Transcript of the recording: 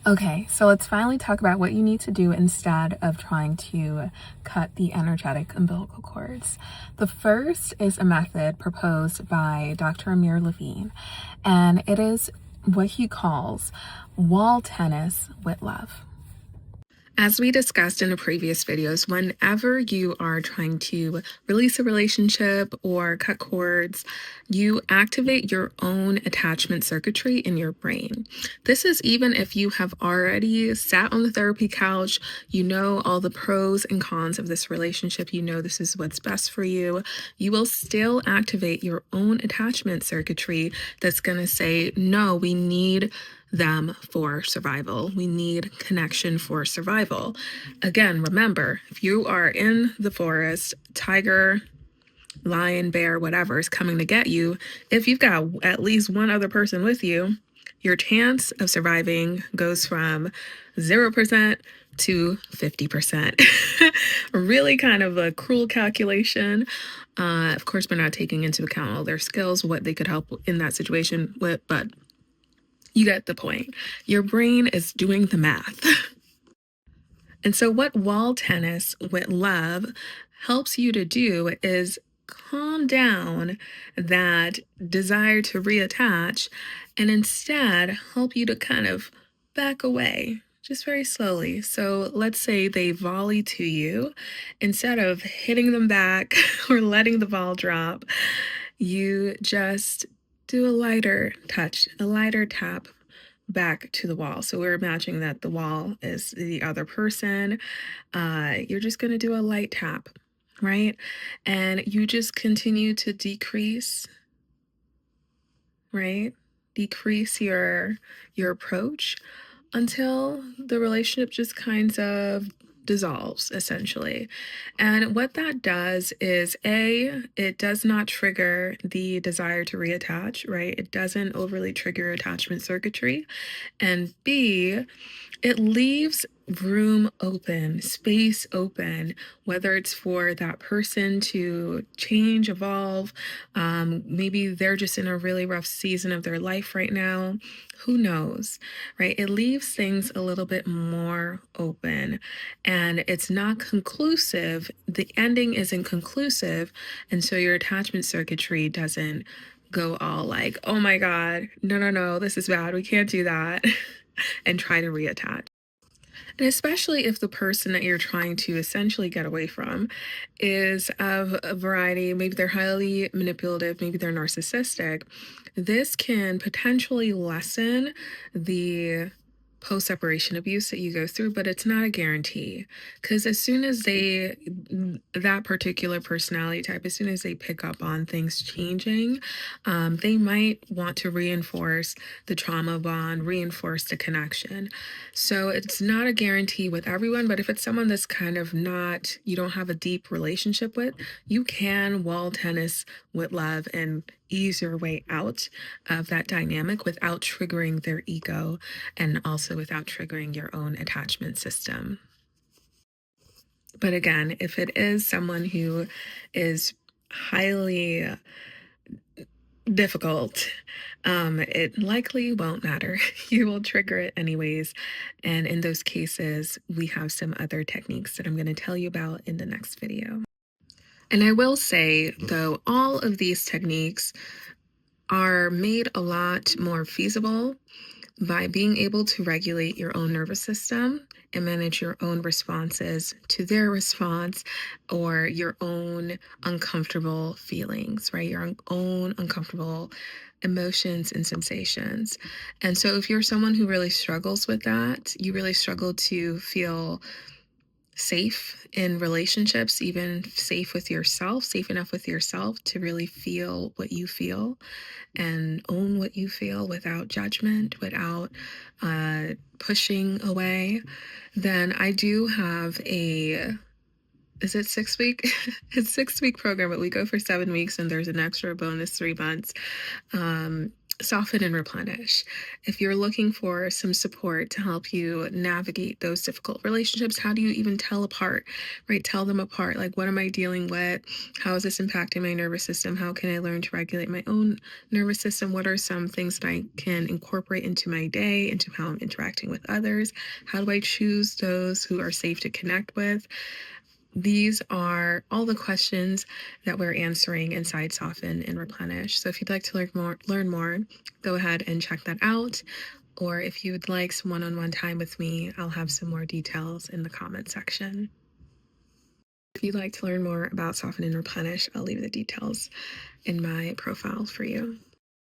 Okay, so let's finally talk about what you need to do instead of trying to cut the energetic umbilical cords. The first is a method proposed by Dr. Amir Levine, and it is what he calls wall tennis with love. As we discussed in the previous videos, whenever you are trying to release a relationship or cut cords, you activate your own attachment circuitry in your brain. This is even if you have already sat on the therapy couch, you know all the pros and cons of this relationship, you know this is what's best for you. You will still activate your own attachment circuitry that's going to say, no, we need them for survival. We need connection for survival. Again, remember, if you are in the forest, tiger, lion, bear, whatever is coming to get you, if you've got at least one other person with you, your chance of surviving goes from 0% to 50%. Really kind of a cruel calculation. Of course, we're not taking into account all their skills, what they could help in that situation with, but you get the point. Your brain is doing the math. And so, what wall tennis with love helps you to do is calm down that desire to reattach and instead help you to kind of back away just very slowly. So, let's say they volley to you. Instead of hitting them back or letting the ball drop, you just do a lighter touch, a lighter tap back to the wall. So we're imagining that the wall is the other person. You're just going to do a light tap, right? And you just continue to decrease, right? Decrease your approach until the relationship just kind of dissolves, essentially. And what that does is it does not trigger the desire to reattach, right? It doesn't overly trigger attachment circuitry. And B, it leaves room open, space open, whether it's for that person to change, evolve. Maybe they're just in a really rough season of their life right now. Who knows, right? It leaves things a little bit more open and it's not conclusive. The ending isn't conclusive. And so your attachment circuitry doesn't go all like, oh my God, no, this is bad. We can't do that. And try to reattach. And especially if the person that you're trying to essentially get away from is of a variety, maybe they're highly manipulative, maybe they're narcissistic, this can potentially lessen the post-separation abuse that you go through, but it's not a guarantee. Because as soon as that particular personality type, as soon as they pick up on things changing, they might want to reinforce the trauma bond, reinforce the connection. So it's not a guarantee with everyone, but if it's someone that's kind of not, you don't have a deep relationship with, you can wall tennis with love and ease your way out of that dynamic without triggering their ego and also without triggering your own attachment system. But again, if it is someone who is highly difficult, it likely won't matter. You will trigger it anyways. And in those cases, we have some other techniques that I'm going to tell you about in the next video. And I will say, though, all of these techniques are made a lot more feasible by being able to regulate your own nervous system and manage your own responses to their response or your own uncomfortable feelings, right? Your own uncomfortable emotions and sensations. And so if you're someone who really struggles with that, you really struggle to feel safe in relationships, even safe with yourself, safe enough with yourself to really feel what you feel and own what you feel without judgment, without pushing away, then I do have is it 6 week? It's 6 week program, but we go for 7 weeks and there's an extra bonus 3 months. Soften and replenish. If you're looking for some support to help you navigate those difficult relationships, how do you even tell apart, right? Tell them apart. Like, what am I dealing with? How is this impacting my nervous system? How can I learn to regulate my own nervous system? What are some things that I can incorporate into my day, into how I'm interacting with others? How do I choose those who are safe to connect with? These are all the questions that we're answering inside Soften and Replenish. So if you'd like to learn more, go ahead and check that out. Or if you would like some one-on-one time with me, I'll have some more details in the comment section. If you'd like to learn more about Soften and Replenish, I'll leave the details in my profile for you.